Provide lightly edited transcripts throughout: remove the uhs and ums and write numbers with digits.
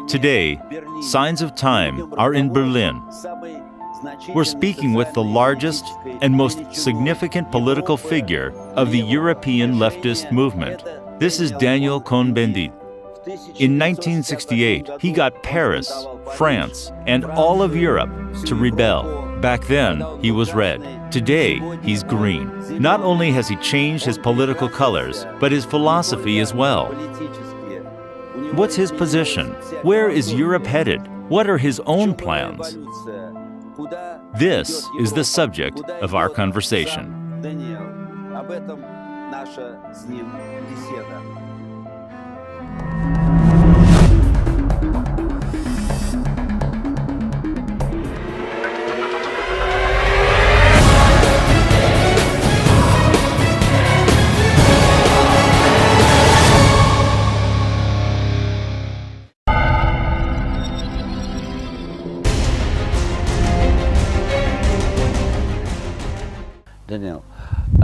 Today, signs of time are in Berlin. We're speaking with the largest and most significant political figure of the European leftist movement. This is Daniel Cohn-Bendit. In 1968, he got Paris, France, and all of Europe to rebel. Back then, he was red. Today, he's green. Not only has he changed his political colors, but his philosophy as well. What's his position? Where is Europe headed? What are his own plans? This is the subject of our conversation. Daniel,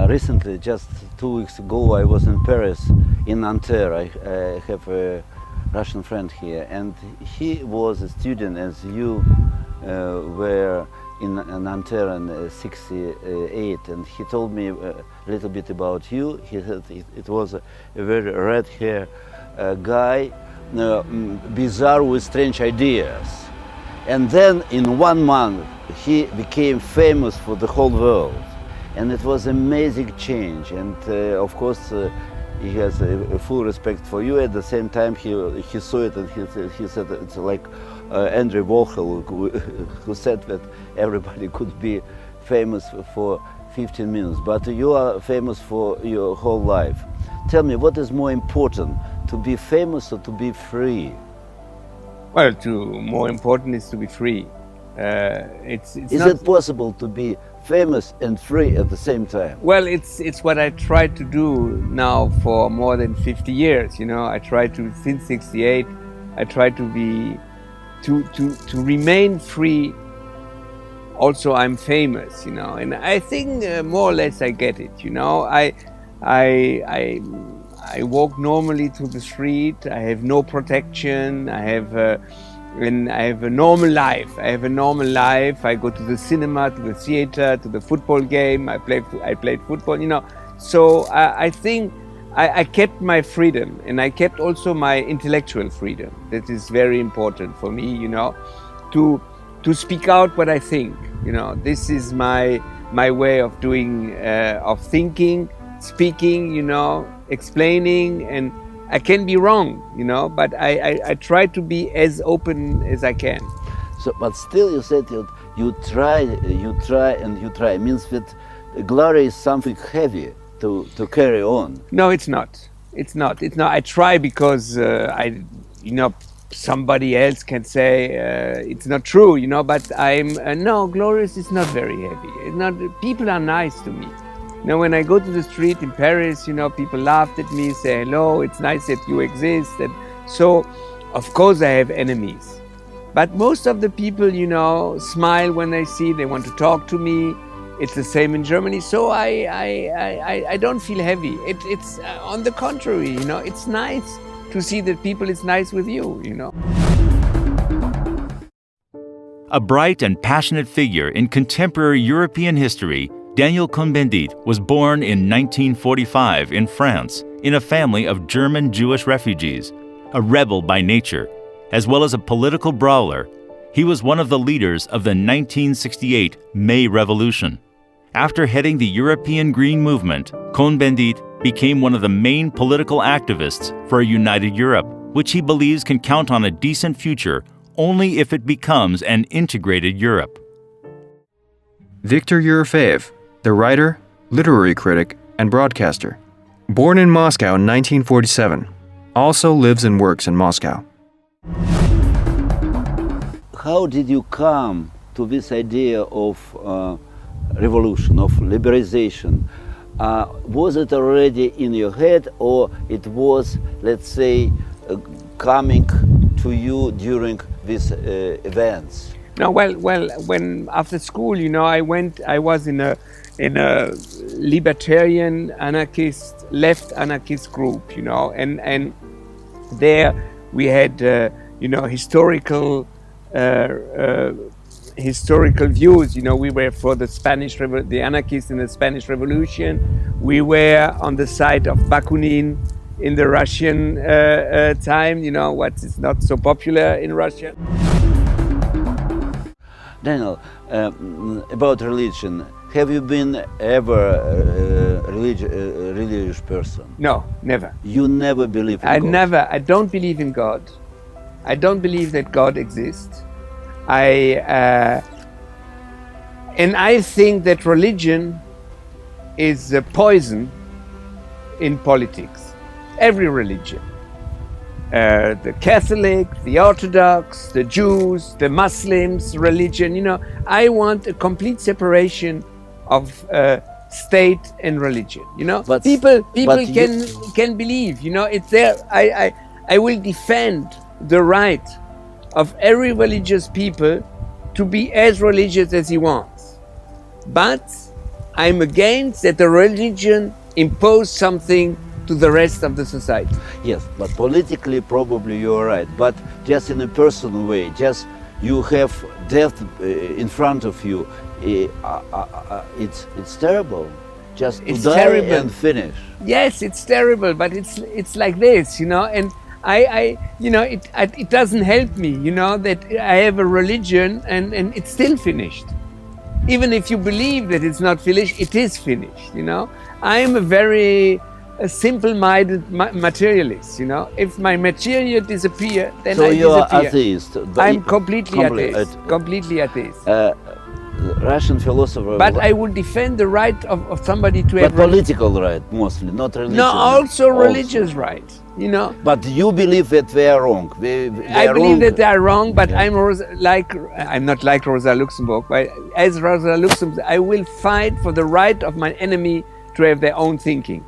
recently, just 2 weeks ago, I was in Paris, in Nanterre. I have a Russian friend here, and he was a student as you were in Nanterre in '68, and he told me a little bit about you. He said it was a very red hair guy, bizarre with strange ideas. And then in 1 month, he became famous for the whole world. And it was an amazing change, and of course he has a full respect for you. At the same time, he saw it, and he said it's like Andrew Warhol who said that everybody could be famous for 15 minutes, but you are famous for your whole life. Tell me, what is more important, to be famous or to be free? Well, more important is to be free. Is it possible to be famous and free at the same time? Well, it's what I tried to do now for more than 50 years. You know, I tried to, since '68, I tried to to remain free. Also, I'm famous, you know, and I think more or less I get it. You know, I walk normally through the street. I have no protection. I have a normal life. I go to the cinema, to the theater, to the football game. I played football, you know. So I think I kept my freedom, and I kept also my intellectual freedom. That is very important for me, you know, to speak out what I think. You know, this is my way of doing, of thinking, speaking, you know, explaining, and I can be wrong, you know, but I try to be as open as I can. So, but still, you said you try. Means that glory is something heavy to carry on. No, it's not. It's not. I try because somebody else can say it's not true, you know. But no, glorious is not very heavy. It's not. People are nice to me. You know, when I go to the street in Paris, you know, people laughed at me, say hello, it's nice that you exist. And so, of course, I have enemies. But most of the people, you know, smile when they see, they want to talk to me. It's the same in Germany. So I don't feel heavy. It's on the contrary, you know, it's nice to see that people is nice with you, you know. A bright and passionate figure in contemporary European history, Daniel Cohn-Bendit was born in 1945 in France in a family of German Jewish refugees. A rebel by nature, as well as a political brawler, he was one of the leaders of the 1968 May Revolution. After heading the European Green Movement, Cohn-Bendit became one of the main political activists for a united Europe, which he believes can count on a decent future only if it becomes an integrated Europe. Viktor Erofeev, the writer, literary critic, and broadcaster. Born in Moscow in 1947, also lives and works in Moscow. How did you come to this idea of revolution, of liberalization? Was it already in your head, or it was, let's say, coming to you during these events? No, well, when after school, you know, I was in a libertarian left anarchist group, you know, and there we had historical historical views. We were for the anarchists in the Spanish Revolution. We were on the side of Bakunin in the Russian time. What is not so popular in Russia. Daniel, about religion, have you been ever a religious person? No, never. You never believe in God? I don't believe in God. I don't believe that God exists. And I think that religion is a poison in politics. Every religion. The Catholic, the Orthodox, the Jews, the Muslims, religion. I want a complete separation of state and religion. But people but can believe. It's there. I will defend the right of every religious people to be as religious as he wants. But I'm against that the religion impose something to the rest of the society. Yes, but politically probably you're right. But just in a personal way, just you have death in front of you. It's terrible. Just to It's die terrible. and finish. Yes, it's terrible, but it's like this, and it doesn't help me, that I have a religion and it's still finished. Even if you believe that it's not finished, it is finished, I'm a very simple-minded materialist, If my material disappear, then So I you are disappear. atheist. I'm completely atheist. Completely atheist. Russian philosopher. But I would defend the right of somebody to But have political right mostly, not religious. no, also religious right, But you believe that they are wrong. They I are believe wrong. that they are wrong, but Yeah. I'm not like Rosa Luxemburg, but as Rosa Luxemburg, I will fight for the right of my enemy to have their own thinking.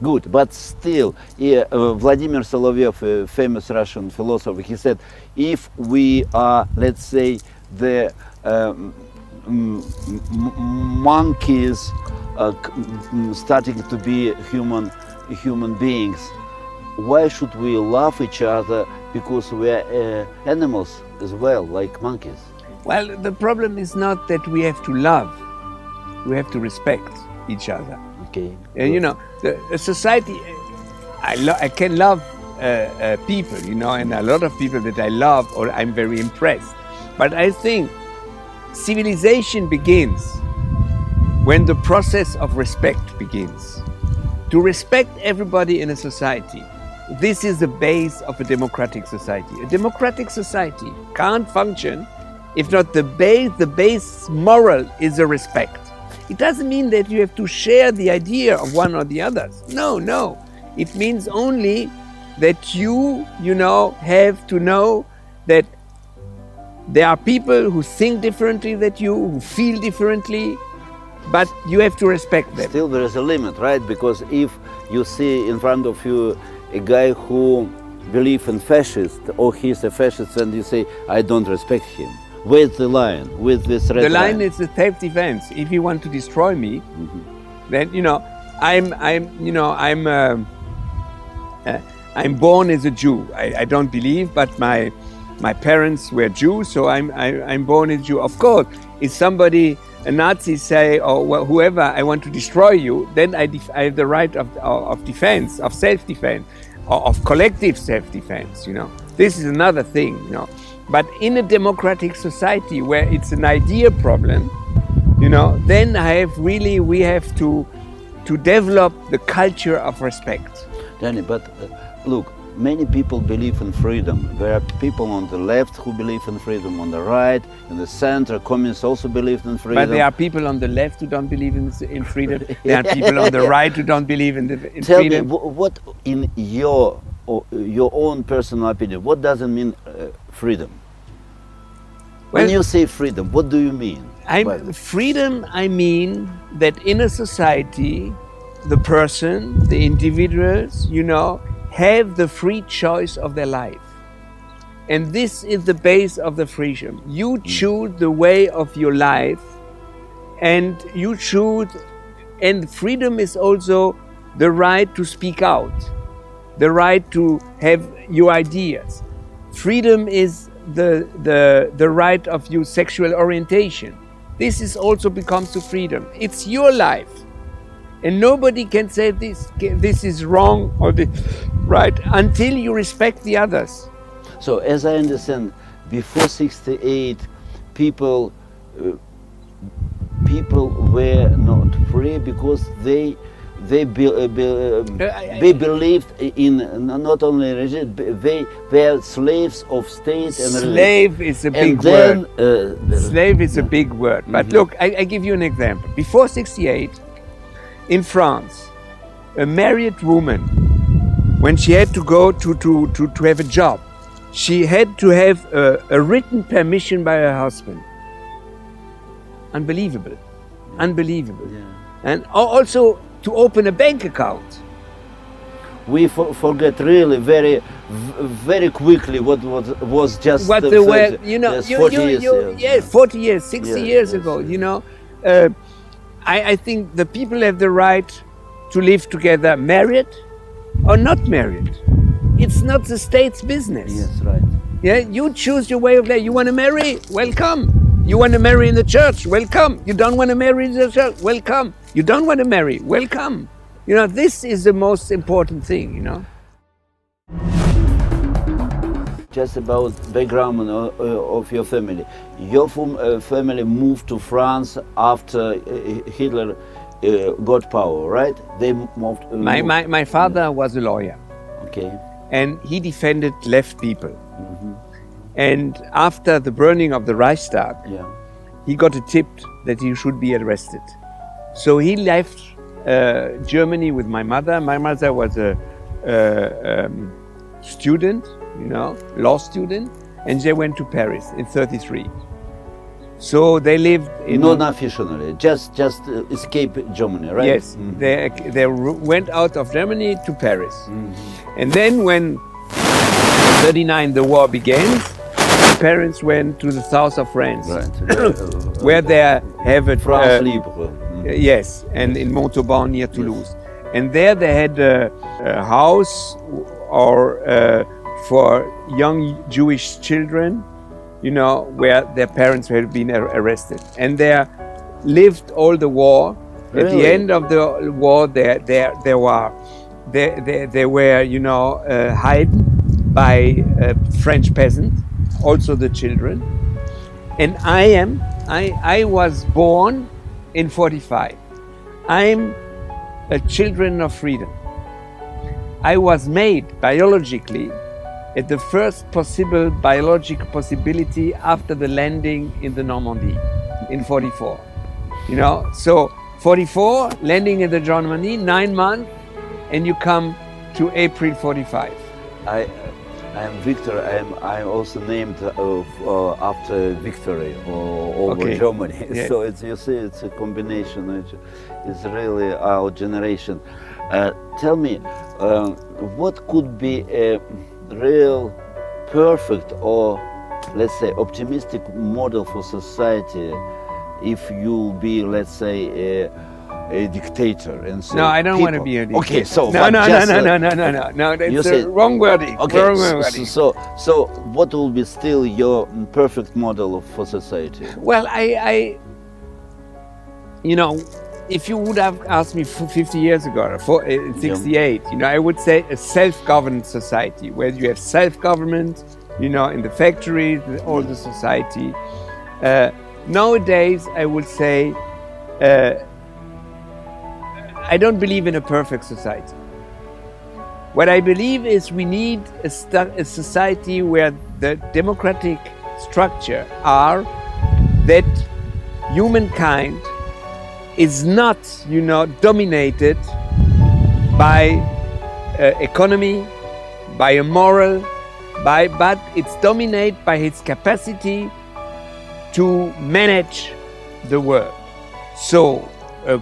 Good, but still, Vladimir Solovyev, a famous Russian philosopher, he said, if we are, let's say, the monkeys starting to be human beings, why should we love each other? Because we are animals as well, like monkeys. Well, the problem is not that we have to love; we have to respect each other. Okay. A society. I can love people, and a lot of people that I love or I'm very impressed. But I think civilization begins when the process of respect begins. To respect everybody in a society, this is the base of a democratic society. A democratic society can't function if not the base moral is a respect. It doesn't mean that you have to share the idea of one or the others. No. It means only that you have to know that there are people who think differently than you, who feel differently, but you have to respect them. Still there is a limit, right? Because if you see in front of you a guy who believes in fascist, or he's a fascist, and you say, I don't respect him. Where's the line? With this red The line is the self-defense. If you want to destroy me, then I'm born as a Jew. I don't believe, but my parents were Jews, so I'm born as a Jew. Of course, if somebody, a Nazi, say, or whoever, I want to destroy you, then I have the right of defense, of self-defense, or of collective self-defense. This is another thing. But in a democratic society where it's an idea problem, then we have to develop the culture of respect. Danny, but look, many people believe in freedom. There are people on the left who believe in freedom, on the right, in the center, communists also believe in freedom. But there are people on the left who don't believe in freedom. There are people on the right who don't believe in Tell freedom. me, what in your own personal opinion, what does it mean freedom? When Well, you say freedom, what do you mean? Freedom, I mean that in a society, the person, the individuals, have the free choice of their life. And this is the base of the freedom. You choose the way of your life, and and freedom is also the right to speak out, the right to have your ideas. Freedom is the right of your sexual orientation. This is also becomes to freedom. It's your life. And nobody can say this is wrong or this right until you respect the others. So as I understand, before 68, people were not free because they believed in not only religion, they were slaves of state and religion. Slave is a big word. Slave is a big word. But look, I give you an example. Before 68, in France, a married woman, when she had to go to have a job, she had to have a written permission by her husband. Unbelievable. Unbelievable. Yeah. And also to open a bank account. We forget really very quickly what was just What the they were, you know, 40 years. yes, 40 years, 60 Yes, years yes, ago, yes. you know. I think the people have the right to live together married or not married. It's not the state's business. Yes, right. Yeah, you choose your way of life. You want to marry? Welcome. You want to marry in the church? Welcome. You don't want to marry in the church? Welcome. You don't want to marry? Welcome. You know, this is the most important thing, you know. Just about background of your family. Your family moved to France after Hitler got power, right? They moved. My father was a lawyer. Okay. And he defended left people. And after the burning of the Reichstag, Yeah. he got a tip that he should be arrested. So he left Germany with my mother. My mother was a student, you know, law student, and they went to Paris in '33. So they lived in... Non-officially, just escape Germany, right? Yes, they went out of Germany to Paris. And then when in '39 the war began, my parents went to the south of France, Right. where they have a... France Libre. Yes, and in Montauban near Toulouse. And there they had a house for young Jewish children, you know, where their parents had been arrested. And they lived all the war. Really? At the end of the war, they were, you know, hidden by French peasants, also the children. And I was born in '45. I'm a children of freedom. I was made biologically at the first possible biological possibility after the landing in the Normandy in '44. You know, so '44, landing in the Normandy, 9 months, and you come to April '45. I am Viktor. I'm also named after victory over Germany. Yeah. So you see, it's a combination. It's really our generation. Tell me, what could be a real perfect or, let's say, optimistic model for society if you be, let's say, a dictator and so No, I don't want to be a dictator. Okay, so no, just, no. you That's said- wrong wording. Okay, Wrong wording. so what will be still your perfect model for society? Well, I you know, if you would have asked me 50 years ago, in '68, you know, I would say a self-governed society where you have self-government, you know, in the factories, all the society. Nowadays, I would say, I don't believe in a perfect society. What I believe is we need a society where the democratic structure are that humankind is not, you know, dominated by economy, by a moral, but it's dominated by its capacity to manage the world. So, a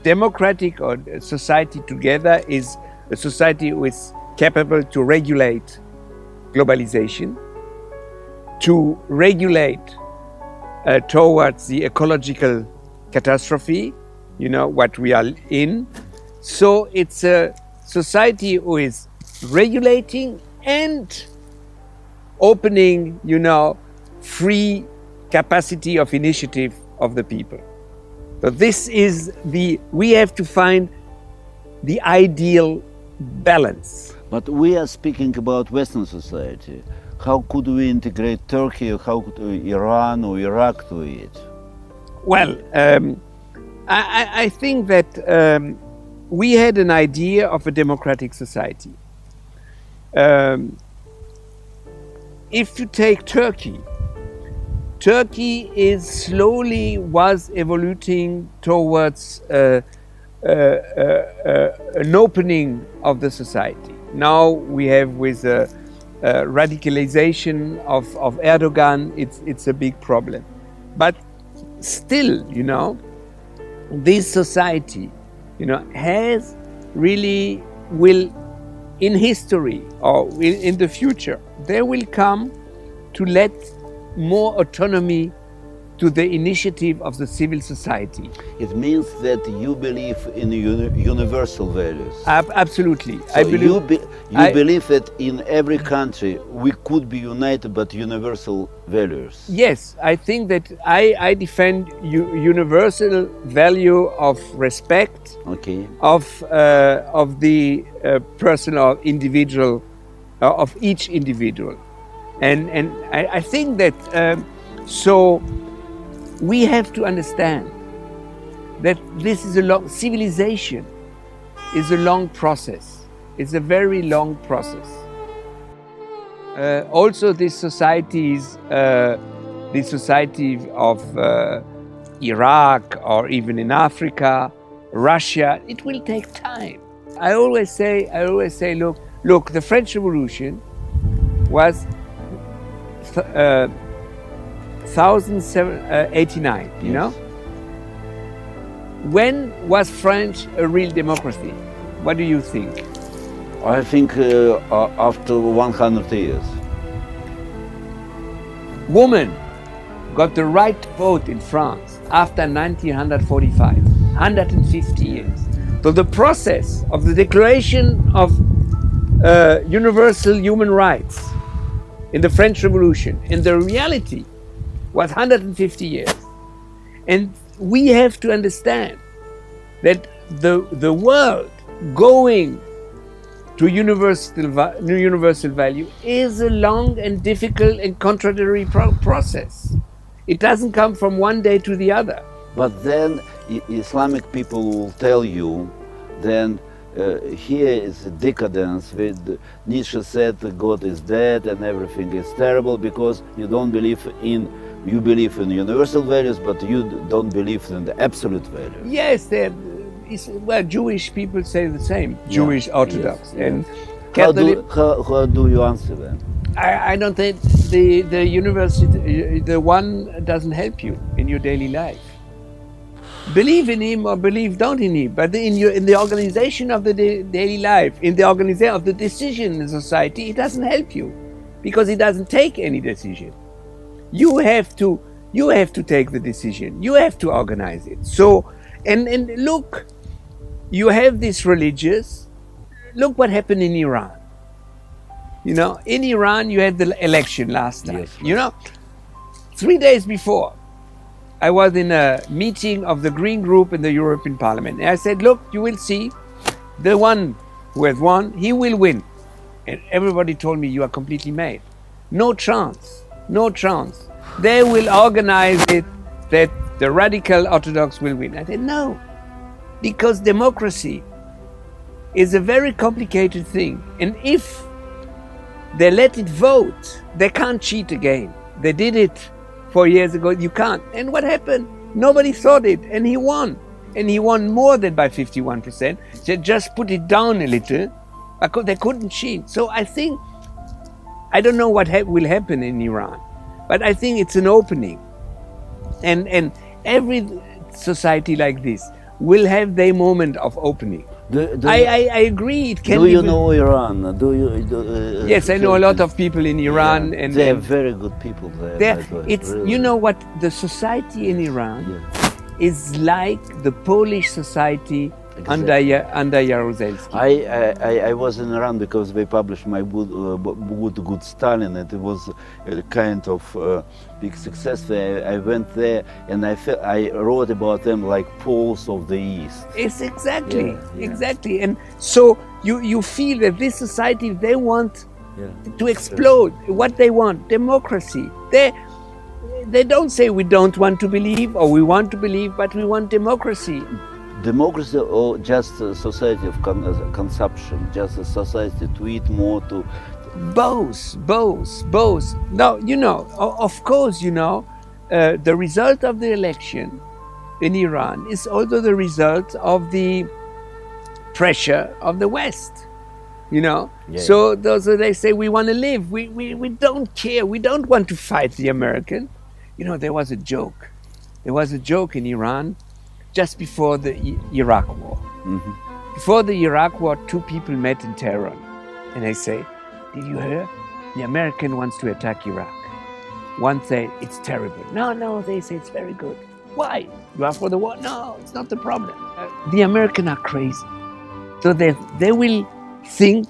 democratic or society together is a society who is capable to regulate globalization, to regulate towards the ecological catastrophe, you know, what we are in. So it's a society who is regulating and opening, free capacity of initiative of the people. So we have to find the ideal balance. But we are speaking about Western society. How could we integrate Turkey, or how could Iran or Iraq to it? Well, I think that we had an idea of a democratic society. If you take Turkey is slowly was evolving towards an opening of the society. Now we have with radicalization of Erdogan, it's a big problem. But still, this society, has really will in history or in the future, they will come to let more autonomy to the initiative of the civil society. It means that you believe in universal values. Absolutely. So I believe you believe that in every country we could be united but universal values. Yes, I think that I defend universal value of respect, Okay. of the personal individual, of each individual, and I think that so we have to understand that this is civilization is a long process. It's a very long process. Also, these societies, the society of Iraq or even in Africa, Russia, it will take time. I always say, look, the French Revolution was 1789, you know? When was France a real democracy? What do you think? I think after 100 years. Women got the right to vote in France after 1945, 150 years. So the process of the Declaration of Universal Human Rights in the French Revolution, in the reality, was 150 years. And we have to understand that the world going to universal value is a long and difficult and contradictory process. It doesn't come from one day to the other. But then Islamic people will tell you, then here is a decadence. Nietzsche said God is dead and everything is terrible because you don't believe in, you believe in universal values, but you don't believe in the absolute values. Yes, well, Jewish people say the same. Jewish Orthodox and Catholic. How do you answer them? I don't think the university, the one doesn't help you in your daily life. Believe in him or don't in him, but in the organization of the daily life, in the organization of the decision in society, it doesn't help you because it doesn't take any decision. You have to take the decision. You have to organize it. So, and look, you have this religious. Look what happened in Iran. You know, in Iran, you had the election last time. Yes. You know, 3 days before, I was in a meeting of the Green Group in the European Parliament. And I said, look, you will see, the one who has won, he will win. And everybody told me, you are completely mad. No chance, no chance. They will organize it that the radical Orthodox will win. I said, no, because democracy is a very complicated thing. And if they let it vote, they can't cheat again. They did it 4 years ago, you can't. And what happened? Nobody thought it, and he won. And he won more than by 51%. They just put it down a little, because they couldn't cheat. So I think, I don't know what will happen in Iran, but I think it's an opening. And every society like this will have their moment of opening. I agree. It can. Do you know Iran? Yes, I know a lot of people in Iran, yeah, and they are very good people there. It's really. You know what, the society in Iran is like the Polish society under Jaruzelski. I was in Iran because they published my Good Stalin, and it was a kind of big success there. I went there and I wrote about them like Poles of the East. It's exactly, Yeah. exactly. And so you feel that this society, they want Yeah. to explode. What they want, democracy. They don't say we don't want to believe or we want to believe, but we want democracy. Democracy or just a society of consumption, just a society to eat more, to... Both. Now, of course, the result of the election in Iran is also the result of the pressure of the West, So they say we want to live, we don't care, we don't want to fight the American. There was a joke. There was a joke in Iran just before the Iraq War. Mhm. Before the Iraq War, two people met in Tehran, and they say, "Did you hear? The American wants to attack Iraq." One say, "It's terrible." No, they say, "It's very good." Why? You are for the war? No, it's not the problem. The Americans are crazy. So they will think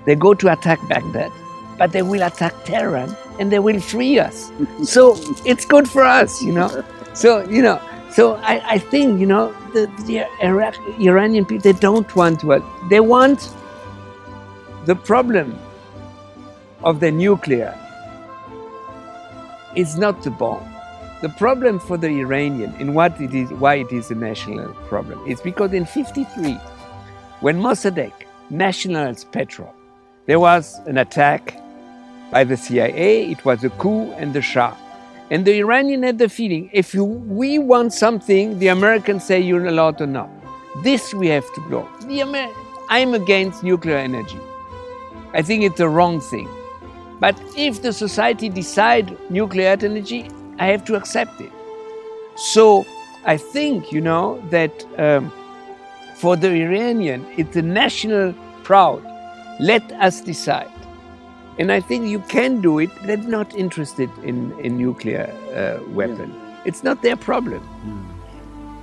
they go to attack Baghdad, but they will attack Tehran and they will free us. So it's good for us, So I think, the Iranian people, they don't want to. They want the problem of the nuclear is not the bomb. The problem for the Iranian, and why it is a national problem, is because in '53, when Mossadegh nationalized petrol, there was an attack by the CIA, it was a coup, and the Shah. And the Iranian had the feeling, if we want something, the Americans say you're allowed or not. This we have to blow. I'm against nuclear energy. I think it's the wrong thing. But if the society decides nuclear energy, I have to accept it. So I think, that for the Iranian, it's a national proud. Let us decide. And I think you can do it. They're not interested in nuclear weapon. It's not their problem.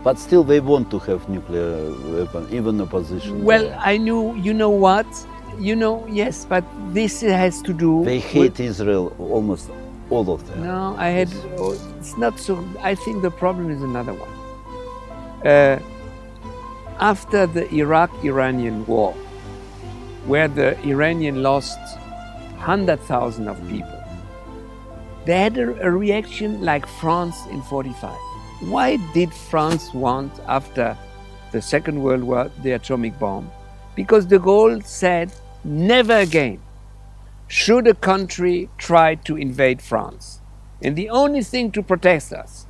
But still they want to have nuclear weapon, even opposition. Well, I knew, you know what? Yes, but this has to do They hate Israel, almost all of them. No, it's not so. I think the problem is another one. After the Iraq-Iranian war, where the Iranian lost 100,000 of people, they had a reaction like France in '45. Why did France want, after the Second World War, the atomic bomb? Because de Gaulle said, never again should a country try to invade France. And the only thing to protect us,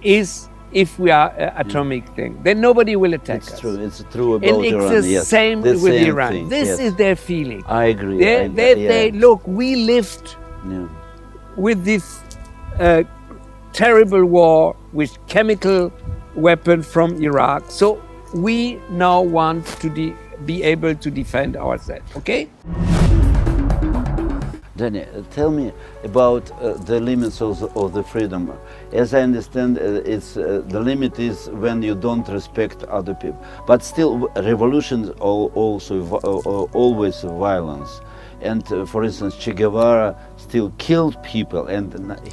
is if we are atomic thing. Then nobody will attack us. It's true. It's true about And it's Iran. the Yes. same The with same Iran. thing, This yes. is their feeling. I agree. They look, we lived Yeah. with this terrible war with chemical weapon from Iraq. So we now want to be able to defend ourselves, okay? Danny, tell me about the limits of the freedom. As I understand, the limit is when you don't respect other people. But still, revolutions are also always violence. And for instance, Che Guevara still killed people, and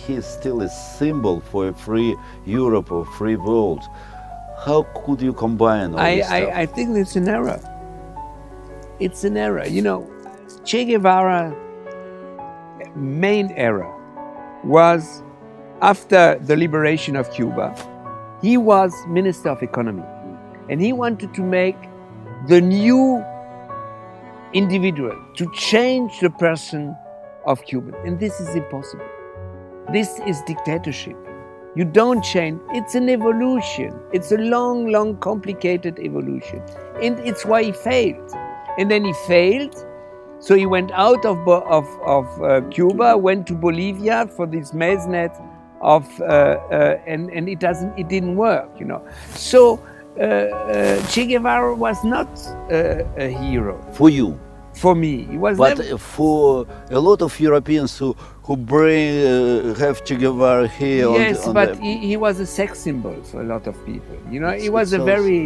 he is still a symbol for a free Europe or free world. How could you combine all this stuff? I think it's an error. It's an error. Che Guevara main error was after the liberation of Cuba, he was Minister of Economy, and he wanted to make the new individual, to change the person of Cuba. And this is impossible. This is dictatorship. You don't change. It's an evolution. It's a long, long, complicated evolution. And it's why he failed. And then he failed. So he went out of Cuba, went to Bolivia for this maisnet and it didn't work, So Che Guevara was not a hero. For you? for me. He was But never, for a lot of Europeans who bring have Che Guevara here yes, on but the, he was a sex symbol for a lot of people. You know, he It's- was it's a also- very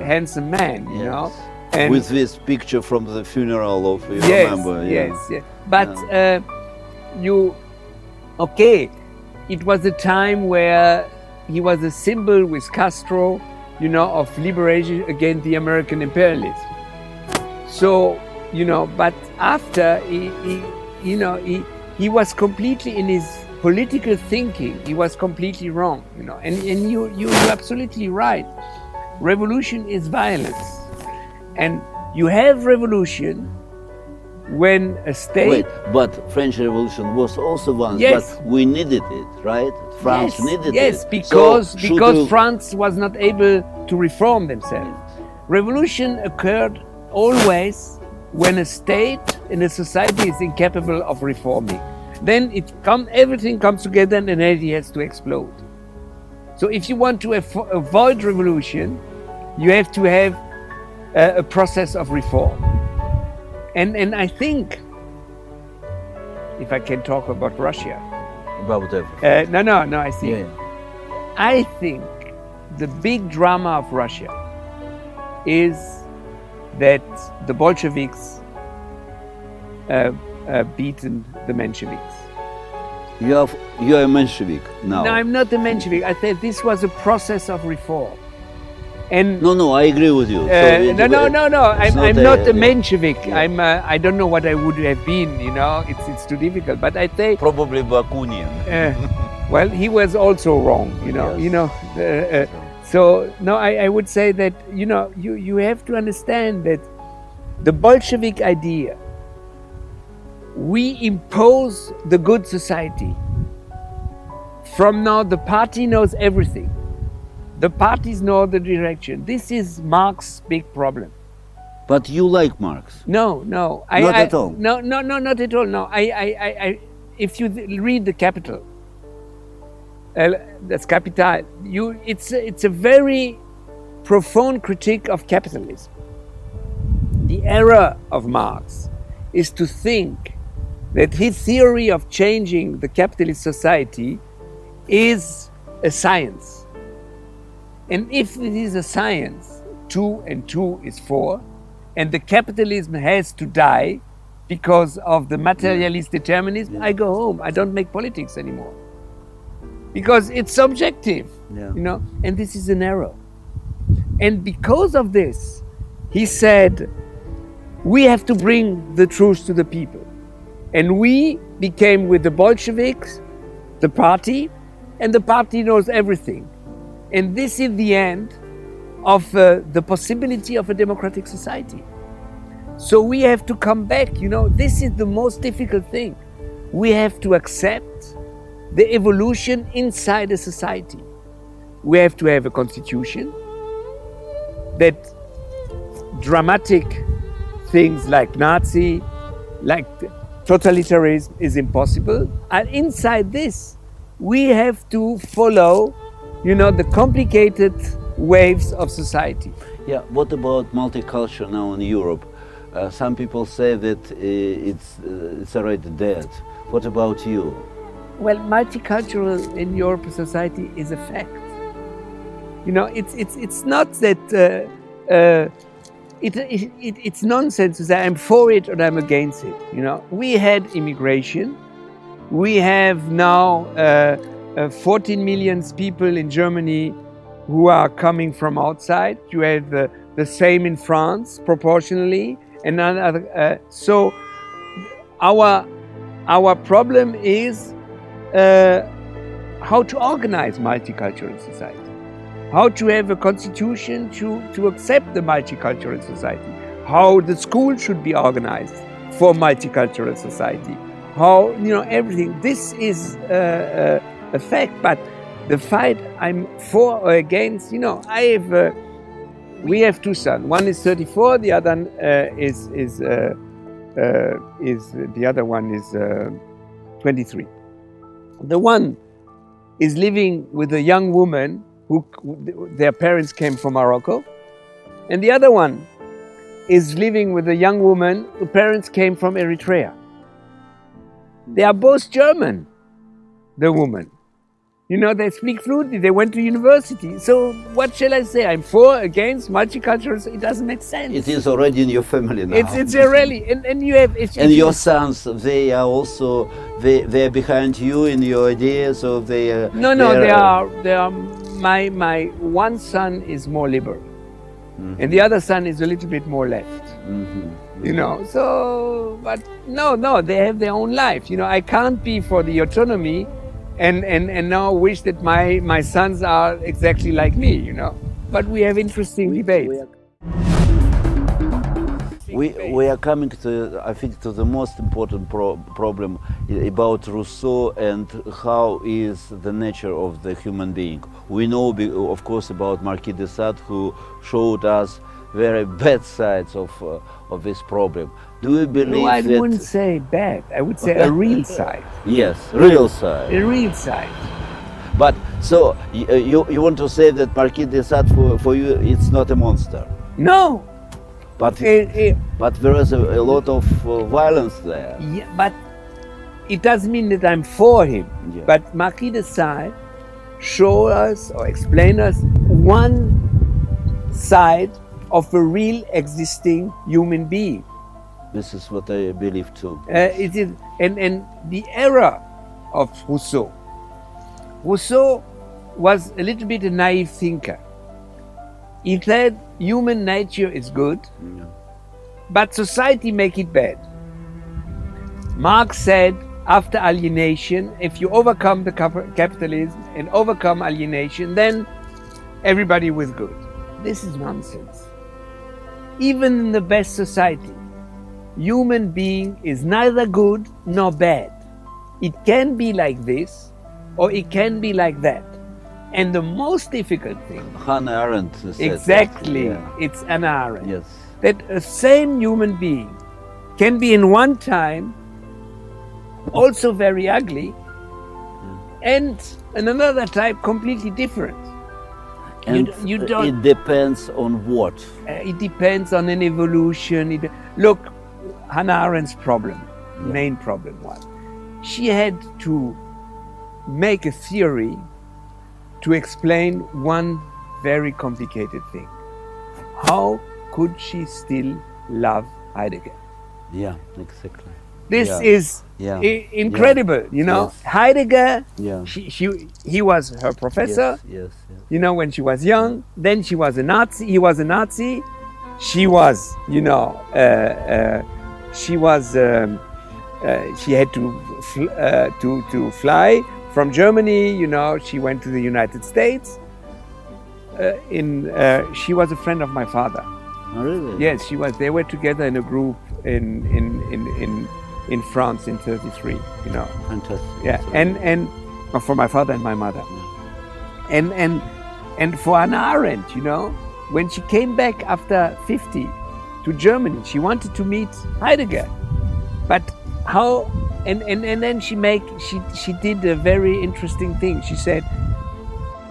handsome man. You know, and with this picture from the funeral of, you yes, remember? Yeah. yes, yes. But it was a time where he was a symbol with Castro, you know, of liberation against the American imperialism. So, you know, but after he was completely in his political thinking, he was completely wrong, you know. And you're absolutely right. Revolution is violence. And you have revolution when a state... Wait, but French Revolution was also one, Yes. but we needed it, right? France yes, needed yes, it. because So should you- France was not able to reform themselves. Revolution occurred always when a state and a society is incapable of reforming. Then everything comes together and then it has to explode. So if you want to avoid revolution, you have to have a process of reform. And I think, if I can talk about Russia, about everything. no, I see. Yeah. I think the big drama of Russia is that the Bolsheviks beaten the Mensheviks. You're a Menshevik now. No, I'm not a Menshevik. I said this was a process of reform. And No, I agree with you. no. It's I'm not not a- a Menshevik. Yeah. I don't know what I would have been. You know, it's too difficult. But I say, Probably Bakunian. well, he was also wrong. You know, Yes. So no, I would say that you have to understand that the Bolshevik idea. We impose the good society. From now, the party knows everything. The parties know the direction. This is Marx's big problem. But you like Marx. No. Not at all? No, not at all. No, if you read the Capital, that's Capital. It's a very profound critique of capitalism. The error of Marx is to think that his theory of changing the capitalist society is a science. And if it is a science, 2 and 2 is 4, and the capitalism has to die because of the materialist determinism, I go home. I don't make politics anymore. Because it's subjective, and this is an error. And because of this, he said, we have to bring the truth to the people. And we became, with the Bolsheviks, the party, and the party knows everything. And this is the end of the possibility of a democratic society. So we have to come back, this is the most difficult thing. We have to accept the evolution inside a society. We have to have a constitution that dramatic things like Nazi, like totalitarianism is impossible. And inside this, we have to follow, the complicated waves of society. Yeah, what about multicultural now in Europe? Some people say that it's already dead. What about you? Well, multicultural in European society is a fact. It's not that it's nonsense to say I'm for it or I'm against it. We had immigration. We have now 14 million people in Germany who are coming from outside. You have the same in France, proportionally, and so our problem is how to organize multicultural society. How to have a constitution to accept the multicultural society. How the school should be organized for multicultural society. How, everything. This is a fact, but the fight I'm for or against, we have 2 sons. One is 34, the other the other one is 23. The one is living with a young woman who their parents came from Morocco, and the other one is living with a young woman whose parents came from Eritrea. They are both German, the woman. You know, they speak fluently, they went to university. So what shall I say? I'm for, against, multicultural, it doesn't make sense. It is already in your family now. It's really, and you have... And your sons, they are also, they are behind you in your ideas, or they are... No, they are, my one son is more liberal. Mm-hmm. And the other son is a little bit more left. Mm-hmm. You know, so, but no, they have their own life. You know, I can't be for the autonomy and now wish that my sons are exactly like me, you know. But we have interesting debates. We are coming to, I think, to the most important problem about Rousseau and how is the nature of the human being. We know, of course, about Marquis de Sade, who showed us very bad sides of this problem. Do you believe I that... wouldn't say bad. I would say a real side. Yes, real side. A real side. But so you want to say that Marquis de Sade for you it's not a monster? No. But there is a lot of violence there. Yeah, but it doesn't mean that I'm for him. Yeah. But Marquis de Sade show us or explain us one side of a real existing human being. This is what I believe too. It is, and the era of Rousseau. Rousseau was a little bit a naive thinker. He said human nature is good, but society make it bad. Marx said after alienation, if you overcome the capitalism and overcome alienation, then everybody was good. This is nonsense. Even in the best society, human being is neither good nor bad. It can be like this, or it can be like that. And the most difficult thing... Hannah Arendt said exactly, that, yeah. It's Hannah Arendt. Yes. That a same human being can be in one time also very ugly, and in another type completely different. And you don't, it depends on what? It depends on an evolution. Look, Hannah Arendt's problem, main problem was, she had to make a theory to explain one very complicated thing. How could she still love Heidegger? Yeah, exactly. This is incredible, you know. Yes. Heidegger, he was her professor, yes. you know, when she was young. Then she was a Nazi, he was a Nazi. She was, you know, she had to fly from Germany, you know. She went to the United States. She was a friend of my father. Oh, really? Yes, she was. They were together in a group in France in '33. You know. Fantastic. Yeah, and for my father and my mother, and for Hannah Arendt, you know, when she came back after 50 to Germany, she wanted to meet Heidegger, but how? And then she did a very interesting thing. She said,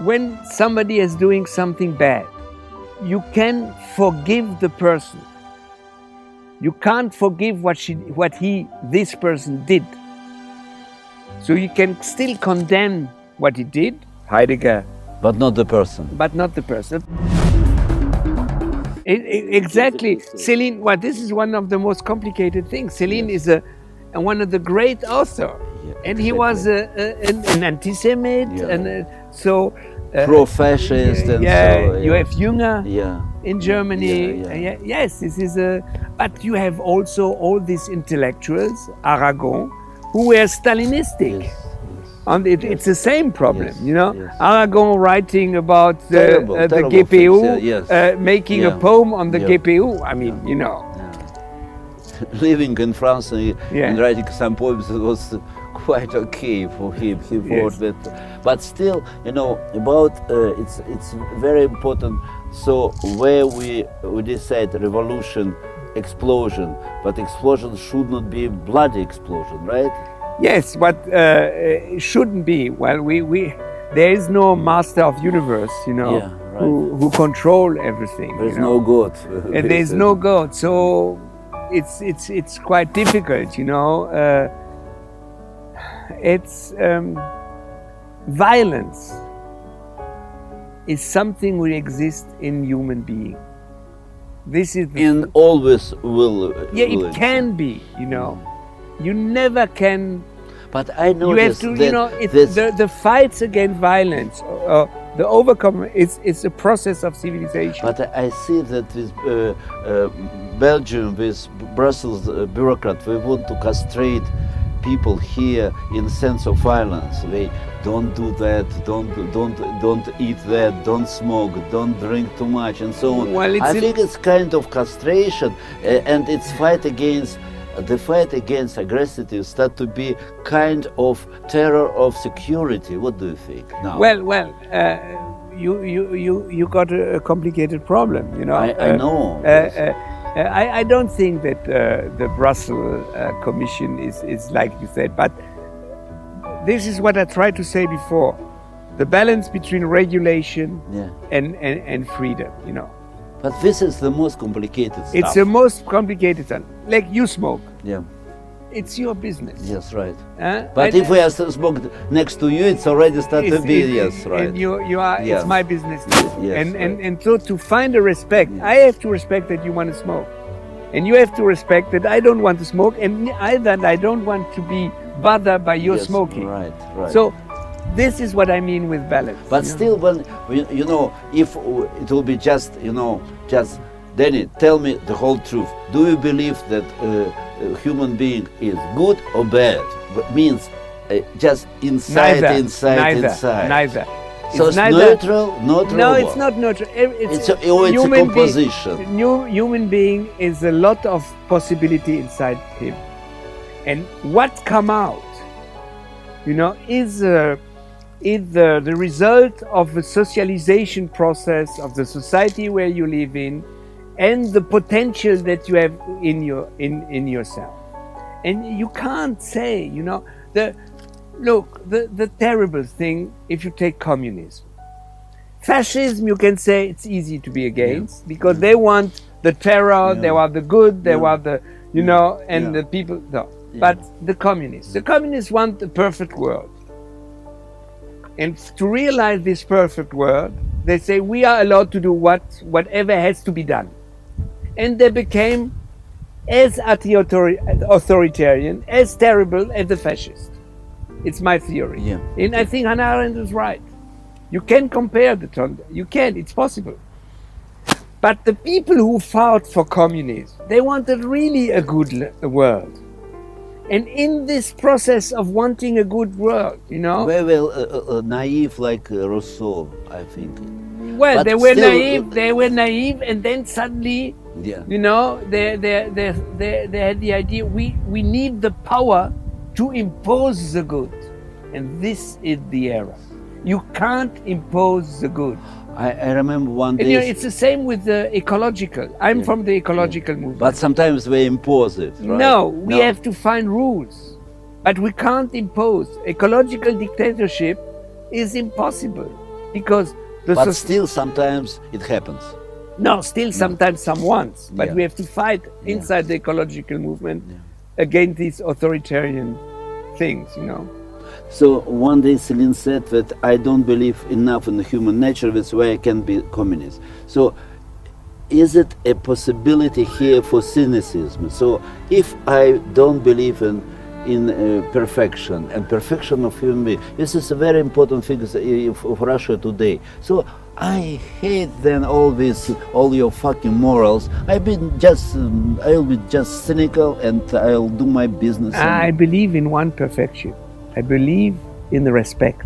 when somebody is doing something bad, you can forgive the person. You can't forgive what this person did. So you can still condemn what he did, Heidegger. But not the person. But not the person. Exactly. Céline, this is one of the most complicated things. Céline is one of the great authors. Yeah, and he was an anti-Semite, and so... pro-fascist and you have Jünger in Germany. Yes, this is but you have also all these intellectuals, Aragon, who were Stalinistic. Yes. And it's the same problem, you know. Aragon writing about the GPU, making a poem on the GPU. I mean, you know. Living in France and writing some poems was quite okay for him. He thought that, but still, you know, about it's very important. So where we decide revolution, explosion, but explosion should not be bloody explosion, right? Yes, but it shouldn't be. Well, there is no master of universe, you know. Yeah, who control everything. There's you know? no God. And there's no God, so it's quite difficult, you know. It's violence is something which exists in human being. This is And always will. yeah, will it can be, you know. You never can. But I You have noticed to, that you know, this- the fights against violence, the overcome, it's a process of civilization. But I see that with Belgium, with Brussels bureaucrats, we want to castrate people here in sense of violence. They don't do that, don't eat that, don't smoke, don't drink too much, and so on. Well, I think it's kind of castration, and it's fight against. The fight against aggressivity start to be kind of terror of security. What do you think now? Well, you got a complicated problem, you know. I know. I don't think that the Brussels Commission is like you said, but this is what I tried to say before: the balance between regulation Yeah. and freedom, you know. But this is the most complicated stuff. It's the most complicated one. Like you smoke, Yeah. it's your business. Yes, right. Huh? But if we are smoked next to you, it's already started to be, yes, right. And you are, Yeah. it's my business too. Yes, And so to find a respect, I have to respect that you want to smoke. And you have to respect that I don't want to smoke, and either I don't want to be bothered by your Yes, smoking. Right, right. So this is what I mean with balance. But you know? still, when, you know, if it will be just, you know, just, Danny, tell me the whole truth. Do you believe that a human being is good or bad? Means just inside, neither. inside. So it's neutral, not No, robot. it's not neutral. It's a composition. Human being is a lot of possibility inside him, and what come out, you know, is the result of a socialization process of the society where you live in, and the potential that you have in yourself. And you can't say, you know, the terrible thing, if you take communism. Fascism, you can say it's easy to be against, because they want the terror, they want the good, they want the, you know, and the people, no. But the communists want a perfect world. And to realize this perfect world, they say we are allowed to do whatever has to be done. And they became as authoritarian, as terrible as the fascists. It's my theory. Yeah. And I think Hannah Arendt is right. You can compare the two. You can, it's possible. But the people who fought for communism, they wanted really a good world. And in this process of wanting a good world, you know. Very naive like Rousseau, I think. Well, But they were still, naive, and then suddenly, Yeah. you know, they had the idea we need the power to impose the good. And this is the era. You can't impose the good. I remember one And day. you know, it's the same with the ecological. I'm from the ecological movement. But sometimes we impose it, right? No, we have to find rules. But we can't impose. Ecological dictatorship is impossible. Because the But still, sometimes it happens. No, still sometimes some wants. But Yeah. we have to fight inside the ecological movement against these authoritarian things, you know. So one day Celine said that I don't believe enough in the human nature, that's why I can be communist. So is it a possibility here for cynicism? So if I don't believe in perfection and perfection of human being, this is a very important thing of Russia today. So I hate then all your fucking morals. I'll be just cynical, and I'll do my business. I believe in one perfection. I believe in the respect.